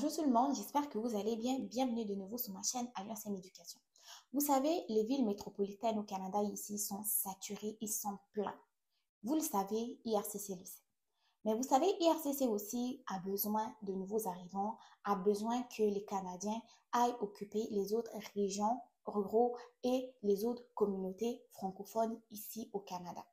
Bonjour tout le monde, j'espère que vous allez bien. Bienvenue de nouveau sur ma chaîne Alliance M Éducation. Vous savez, les villes métropolitaines au Canada ici sont saturées, ils sont pleins. Vous le savez, IRCC le sait. Mais vous savez, IRCC aussi a besoin de nouveaux arrivants, a besoin que les Canadiens aillent occuper les autres régions ruraux et les autres communautés francophones ici au Canada.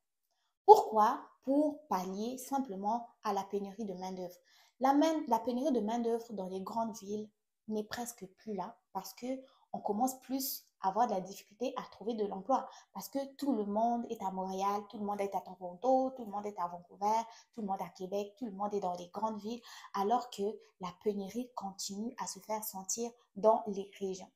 Pourquoi? Pour pallier simplement à la pénurie de main-d'œuvre. La pénurie de main-d'œuvre dans les grandes villes n'est presque plus là parce qu'on commence plus à avoir de la difficulté à trouver de l'emploi parce que tout le monde est à Montréal, tout le monde est à Toronto, tout le monde est à Vancouver, tout le monde à Québec, tout le monde est dans les grandes villes alors que la pénurie continue à se faire sentir dans les régions.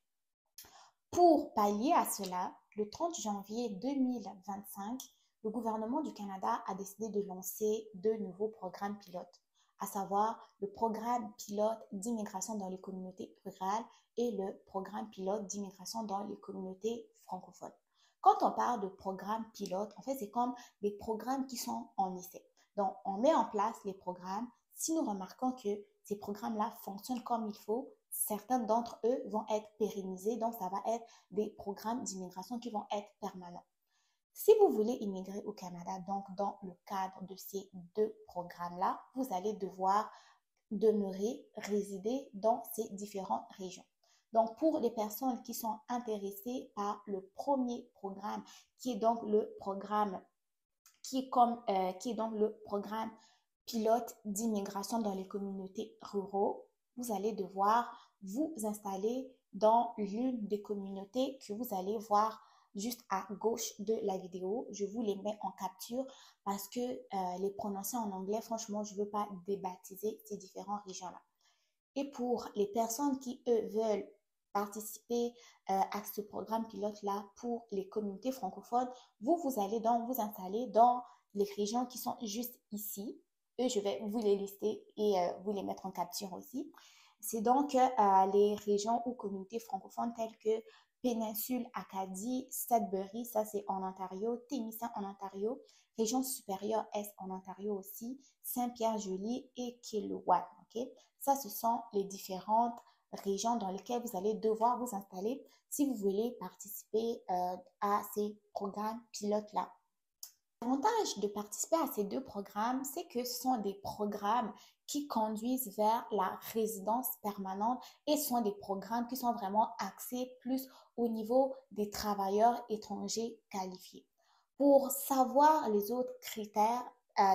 Pour pallier à cela, le 30 janvier 2025, le gouvernement du Canada a décidé de lancer deux nouveaux programmes pilotes, à savoir le programme pilote d'immigration dans les communautés rurales et le programme pilote d'immigration dans les communautés francophones. Quand on parle de programme pilote, en fait, c'est comme des programmes qui sont en essai. Donc, on met en place les programmes. Si nous remarquons que ces programmes-là fonctionnent comme il faut, certains d'entre eux vont être pérennisés. Donc, ça va être des programmes d'immigration qui vont être permanents. Si vous voulez immigrer au Canada, donc dans le cadre de ces deux programmes-là, vous allez devoir demeurer, résider dans ces différentes régions. Donc, pour les personnes qui sont intéressées par le premier programme, qui est donc le programme qui est donc le programme pilote d'immigration dans les communautés ruraux, vous allez devoir vous installer dans l'une des communautés que vous allez voir juste à gauche de la vidéo. Je vous les mets en capture parce que les prononcer en anglais, franchement, je ne veux pas débaptiser ces différentes régions-là. Et pour les personnes qui, eux, veulent participer à ce programme pilote-là pour les communautés francophones, vous allez donc vous installer dans les régions qui sont juste ici. Eux, je vais vous les lister et vous les mettre en capture aussi. C'est donc les régions ou communautés francophones telles que Péninsule Acadie, Sudbury, ça c'est en Ontario, Témissin en Ontario, Région supérieure Est en Ontario aussi, Saint-Pierre-Joli et Kilowatt. Okay? Ça, ce sont les différentes régions dans lesquelles vous allez devoir vous installer si vous voulez participer à ces programmes pilotes-là. L'avantage de participer à ces deux programmes, c'est que ce sont des programmes qui conduisent vers la résidence permanente et ce sont des programmes qui sont vraiment axés plus au niveau des travailleurs étrangers qualifiés. Pour savoir les autres critères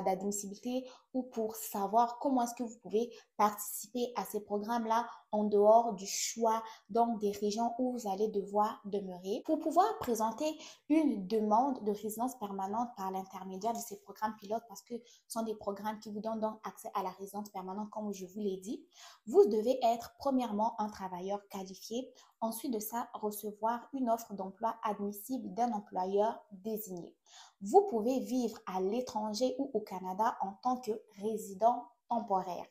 d'admissibilité ou pour savoir comment est-ce que vous pouvez participer à ces programmes-là en dehors du choix donc des régions où vous allez devoir demeurer. Pour pouvoir présenter une demande de résidence permanente par l'intermédiaire de ces programmes pilotes parce que ce sont des programmes qui vous donnent donc accès à la résidence permanente comme je vous l'ai dit, vous devez être premièrement un travailleur qualifié, ensuite de ça recevoir une offre d'emploi admissible d'un employeur désigné. Vous pouvez vivre à l'étranger ou au Canada en tant que résident temporaire.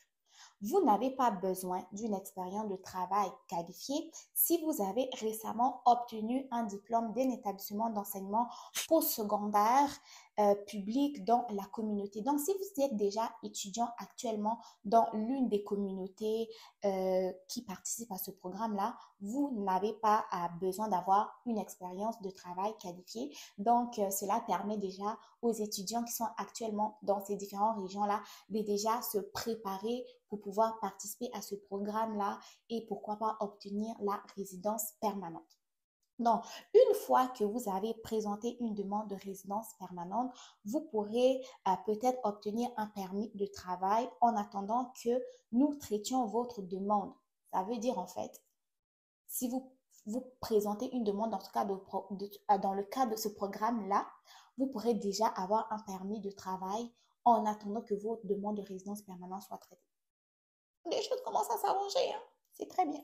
Vous n'avez pas besoin d'une expérience de travail qualifiée si vous avez récemment obtenu un diplôme d'un établissement d'enseignement postsecondaire public dans la communauté. Donc, si vous êtes déjà étudiant actuellement dans l'une des communautés qui participent à ce programme-là, vous n'avez pas besoin d'avoir une expérience de travail qualifiée. Donc, cela permet déjà aux étudiants qui sont actuellement dans ces différentes régions-là de déjà se préparer pour pouvoir participer à ce programme-là et pourquoi pas obtenir la résidence permanente. Donc, une fois que vous avez présenté une demande de résidence permanente, vous pourrez peut-être obtenir un permis de travail en attendant que nous traitions votre demande. Ça veut dire en fait, si vous présentez une demande dans le cadre de ce programme-là, vous pourrez déjà avoir un permis de travail en attendant que votre demande de résidence permanente soit traitée. Les choses commencent à s'arranger, hein? C'est très bien.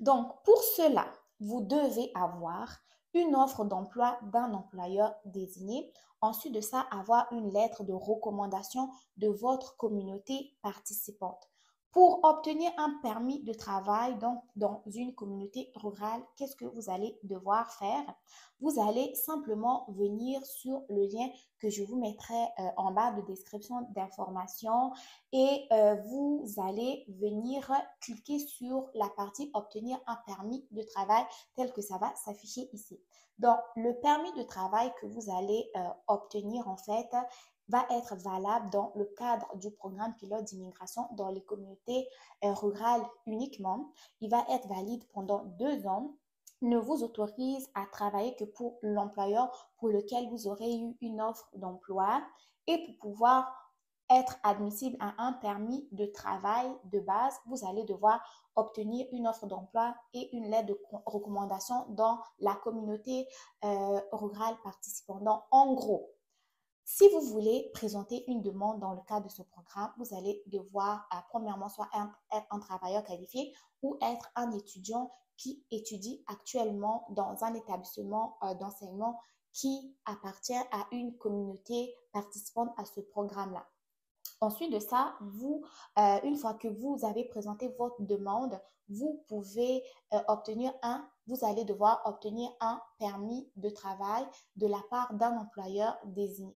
Donc, pour cela, vous devez avoir une offre d'emploi d'un employeur désigné. Ensuite de ça, avoir une lettre de recommandation de votre communauté participante. Pour obtenir un permis de travail donc dans une communauté rurale, qu'est-ce que vous allez devoir faire? Vous allez simplement venir sur le lien que je vous mettrai en bas de description d'information et vous allez venir cliquer sur la partie obtenir un permis de travail tel que ça va s'afficher ici. Donc, le permis de travail que vous allez obtenir en fait va être valable dans le cadre du programme pilote d'immigration dans les communautés rurales uniquement. Il va être valide pendant 2 ans, ne vous autorise à travailler que pour l'employeur pour lequel vous aurez eu une offre d'emploi et pour pouvoir être admissible à un permis de travail de base, vous allez devoir obtenir une offre d'emploi et une lettre de recommandation dans la communauté rurale participante. Donc, en gros, si vous voulez présenter une demande dans le cadre de ce programme, vous allez devoir, premièrement, soit être un travailleur qualifié ou être un étudiant qui étudie actuellement dans un établissement d'enseignement qui appartient à une communauté participante à ce programme-là. Ensuite de ça, une fois que vous avez présenté votre demande, vous pouvez vous allez devoir obtenir un permis de travail de la part d'un employeur désigné.